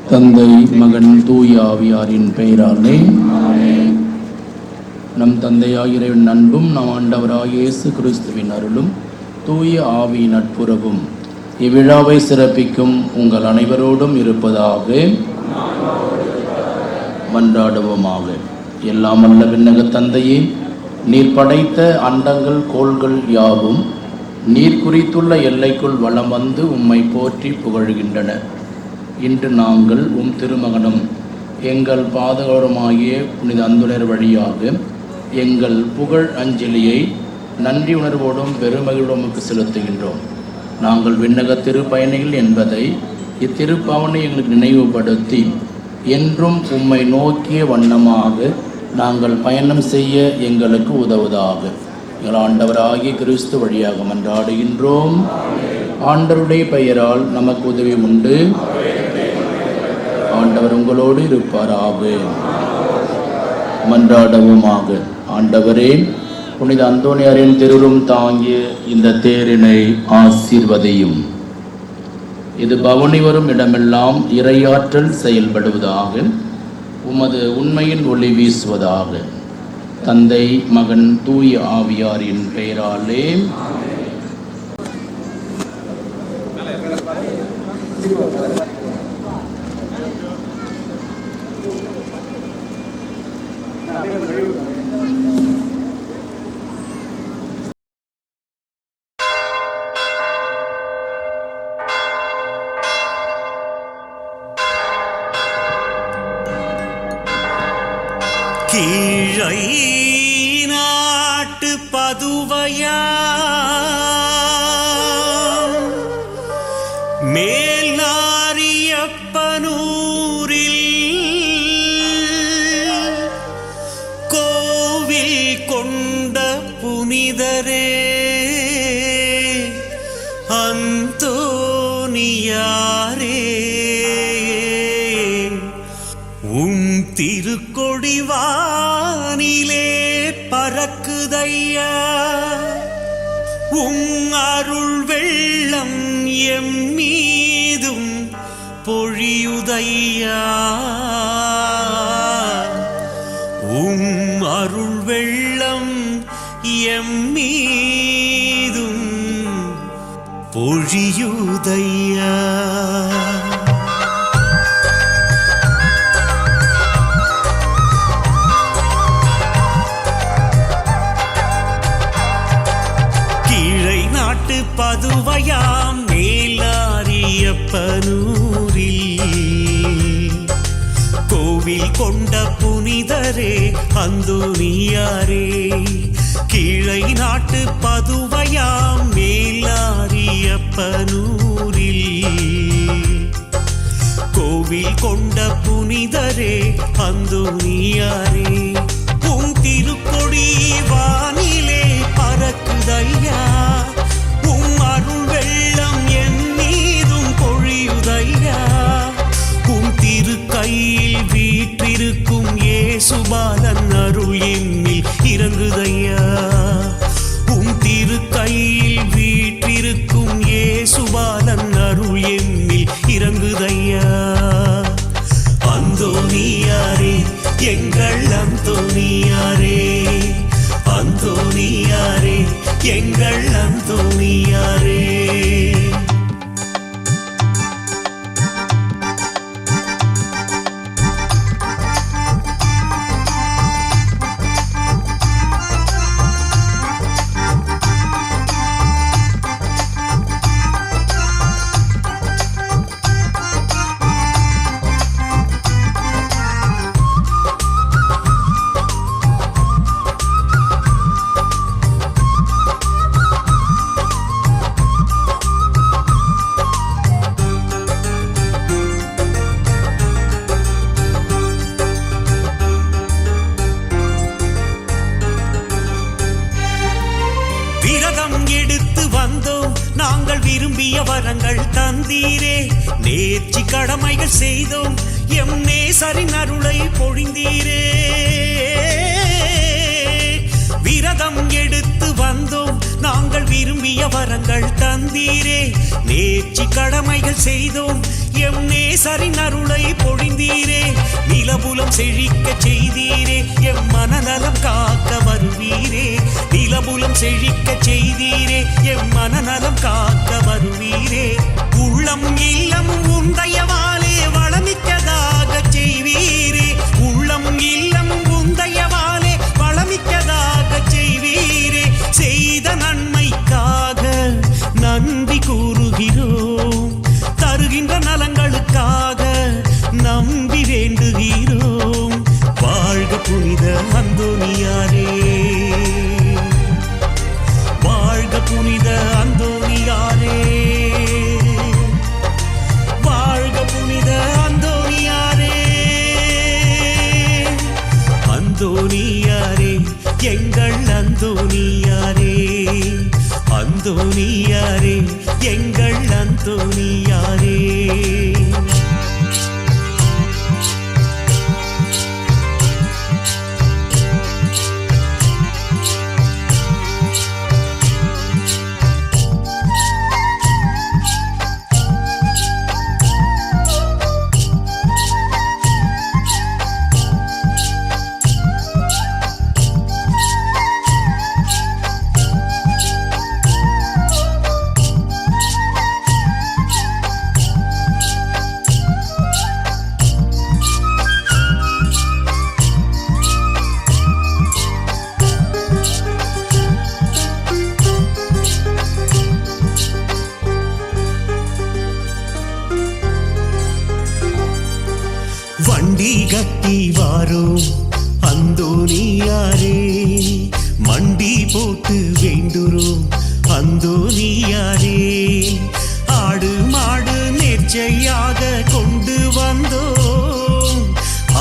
தந்தை மகன் தூய ஆவியாரின் பெயராலே நம் தந்தையாகிய இறைவன் அன்பும் நம் ஆண்டவராகிய இயேசு கிறிஸ்துவின் அருளும் தூய ஆவியின் நட்புறவும் இவ்விழாவை சிறப்பிக்கும் உங்கள் அனைவரோடும் இருப்பதாக. மன்றாடுவோமாக. எல்லாம் வல்ல விண்ணக தந்தையே, நீர் படைத்த அண்டங்கள் கோள்கள் யாவும் நீர் குறித்துள்ள எல்லைக்குள் வலம் வந்து உம்மை போற்றி புகழ்கின்றன. இன்று நாங்கள் திருமகனும் எங்கள் பாதகருமாகிய புனித அந்தோனியார் வழியாக எங்கள் புகழ் அஞ்சலியை நன்றி உணர்வோடும் பெருமகிழ்வுக்கு செலுத்துகின்றோம். நாங்கள் விண்ணக திருப்பயணிகள் என்பதை இத்திருப்பாவனை எங்களுக்கு நினைவுபடுத்தி என்றும் உம்மை நோக்கிய வண்ணமாக நாங்கள் பயணம் செய்ய எங்களுக்கு உதவுவதாக. எங்கள் ஆண்டவராகிய கிறிஸ்து வழியாக மன்றாடுகின்றோம். ஆண்டவருடைய பெயரால் நமக்கு உதவி உண்டு. ஆண்டவர் உங்களோடு இருப்பாராக. மன்றாடவுமாக. ஆண்டவரே, புனித அந்தோனியாரின் திருவுருவம் தாங்கிய இந்த தேரினை ஆசீர்வதியும். இது பவனி வரும் இடமெல்லாம் இறையாற்றல் செயல்படுவதாக. உமது உண்மையின் ஒளி வீசுவதாக. தந்தை மகன் தூய ஆவியாரின் பெயராலே. கீழை நாட்டு பதுவையா மேல் நாரியப்பனூரில் கோவில் கொண்ட புனிதரே அந்தோனியாரே, உம் திருக்கொடிவானிலே பறக்குதையா, உம் அருள் வெள்ளம் எம் மீதும் பொழியுதையா, உம் அருள் வெள்ளம் எம் மீதும் பொழியுதையா. பதுவையாம் மேலாரியப்பனூரில் கோவில் கொண்ட புனிதரே அந்தோனியாரே, கீழை நாட்டு பதுவையாம் மேலாரியப்பனூரில் கோவில் கொண்ட புனிதரே அந்தோனியாரே, உம் திருக்கொடி வானிலே பறக்குதையா, உம் அருள் வெள்ளம் என் மீதும் பொழியுதையா, உம் திருக்கையில் வீற்றிருக்கும் இயேசுபாலன் அருள் எண்ணில் இறங்குதையா, உம் திருக்கையில் வீற்றிருக்கும் இயேசுபாலன் அருள் எண்ணில் இறங்குதையா. அந்தோனியாரே எங்கள் அந்தோனியாரே, அந்தோனியாரே எங்கள் அந்தோனியாரே. விரதம் எடுத்து வந்தோம் நாங்கள் விரும்பிய வரங்கள் தந்தீரே, நேர்ச்சி கடமைகள் செய்தோம் எம் நேசரின் அருளை பொழிந்தீரே. விரதம் எடுத்து வந்தோம் நாங்கள் விரும்பிய வரங்கள் தந்தீரே, நேர்ச்சி கடமைகள் செய்தோம் எம் நேசரின் அருளை பொழிந்தீரே. நிலபுலம் செழிக்க செய்தீரே, எம் மனநலம் காக்க வருவீரே, நிலபுலம் செழிக்க செய்தீரே, எம் மனநலம் காக்க வருவீரே. உள்ளம் இல்லமும் உந்தயவாலே வளமிக்கதாக செய்வீரே, உள்ளம் இல்லமும் உந்தயவாலே வளமிக்கதாக செய்வீரே. செய்த நன்மைக்காக நன்றி கூறுகிறோம், தருகின்ற நலங்களுக்காக நம்பி வேண்டுகிறோம். வாழ்க புனித அந்தோனியாரே, வாழ்க புனித அந்தோனியாரே, வாழ்க புனித அந்தோனியாரே. அந்தோனியாரே எங்கள் அந்தோனியாரே, அந்தோனியாரே எங்கள் அந்தோனியாரே. வண்டி கட்டி வாரோம் அந்தோனியாரே, மண்டி போட்டு வேண்டுறோம் அந்தோனியாரே. ஆடு மாடு நேர்ச்சையாக கொண்டு வந்தோம்,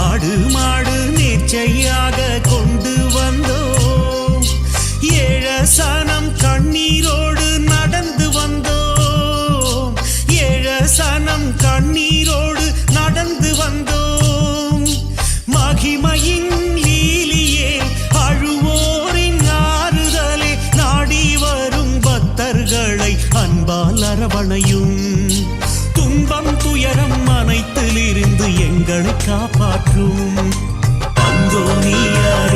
ஆடு மாடு நேர்ச்சையாக கொண்டு வந்தோம். ஏழசனம் கண்ணீரோடு நடந்து வந்தோம், ஏழசனம் கண்ணீரோடு நடந்து வந்தோம். மகிமையின் லீலியே அழுவோரின் ஆறுதலே, நாடி வரும் பக்தர்களை அன்பால் அரவணையும். துன்பம் துயரம் அனைத்திலிருந்து எங்களை காப்பாற்றும் அந்தோனியாரே.